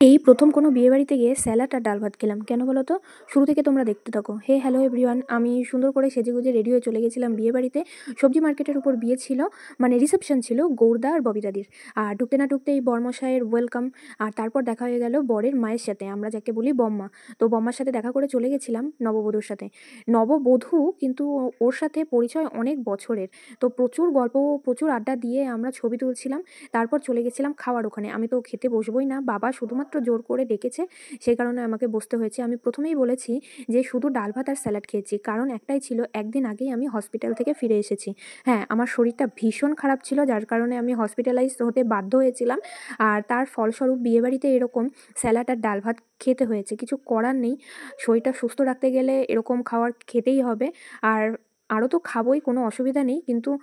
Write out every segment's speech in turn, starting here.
এই প্রথম কোনো বিয়েবাড়িতে গিয়ে স্যালাড আর ডাল ভাত খেলাম। কেন বলো তো? শুরু থেকে তোমরা দেখতে থাকো। হ্যালো এভরিওয়ান, আমি সুন্দর করে সেজেগুজে রেডি হয়ে চলে গেছিলাম বিয়েবাড়িতে। সবজি মার্কেটের উপর বিয়ে ছিল, মানে রিসেপশন ছিল গৌরদা আর ববিতাদির। আর ঢুকতে না ঢুকতেই বরমশাইয়ের ওয়েলকাম। আর তারপর দেখা হয়ে গেল বরের মায়ের সাথে, আমরা যাকে বলি বম্মা। তো বম্মার সাথে দেখা করে চলে গেছিলাম নববধূর সাথে। নববধূ কিন্তু ওর সাথে পরিচয় অনেক বছরের। তো প্রচুর গল্প, প্রচুর আড্ডা দিয়ে আমরা ছবি তুলছিলাম। তারপর চলে গেছিলাম খাওয়ার ওখানে। আমি তো খেতে বসবই না, বাবা শুধুমাত্র জোর করে ডেকেছে, সেই কারণে আমাকে বসতে হয়েছে। আমি প্রথমেই বলেছি যে শুধু ডাল ভাত আর স্যালাড খেয়েছি, কারণ একটাই ছিল, একদিন আগেই আমি হসপিটাল থেকে ফিরে এসেছি। হ্যাঁ, আমার শরীরটা ভীষণ খারাপ ছিল, যার কারণে আমি হসপিটালাইজড হতে বাধ্য হয়েছিলাম। আর তার ফলস্বরূপ বিয়েবাড়িতে এরকম স্যালাড আর ডাল ভাত খেতে হয়েছে, কিছু করার নেই। শরীরটা সুস্থ রাখতে গেলে এরকম খাবার খেতেই হবে। আর আরও তো খাবোই, কোনো অসুবিধা নেই, কিন্তু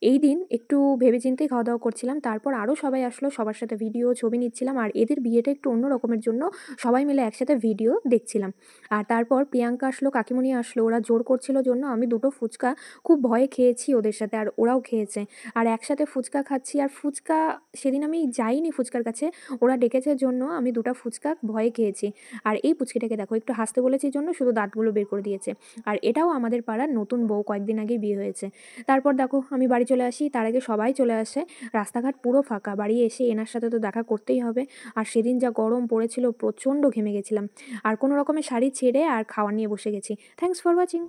এই দিন একটু ভেবেচিন্তেই খাওয়া-দাওয়া করছিলাম। তারপর আরও সবাই আসলো, সবার সাথে ভিডিও, ছবি নিচ্ছিলাম। আর এদের বিয়েটা একটু অন্য রকমের জন্য সবাই মিলে একসাথে ভিডিও দেখছিলাম। আর তারপর প্রিয়াঙ্কা আসলো, কাকিমণি আসলো, ওরা জোর করছিল জন্য আমি দুটো ফুচকা খুব ভয়ে খেয়েছি ওদের সাথে, আর ওরাও খেয়েছে। আর একসাথে ফুচকা খাচ্ছি, আর ফুচকা সেদিন আমি যাইনি ফুচকার কাছে, ওরা ডেকেছে জন্য আমি দুটো ফুচকা ভয়ে খেয়েছি। আর এই পুচকিটাকে দেখো, একটু হাসতে বলেছি জন্য শুধু দাঁতগুলো বের করে দিয়েছে। আর এটাও আমাদের পাড়ার নতুন বউ, কয়েকদিন আগেই বিয়ে হয়েছে। তারপর দেখো আমি বাড়ি চলে আসি, তার আগে সবাই চলে আসে। রাস্তাঘাট পুরো ফাঁকা। বাড়ি এসে এনার সাথে তো দেখা করতেই হবে। আর সেদিন যা গরম পড়েছিল, প্রচণ্ড ঘেমে গেছিলাম। আর কোনো রকমের শাড়ি ছেড়ে আর খাওয়া নিয়ে বসে গেছি। Thanks for watching.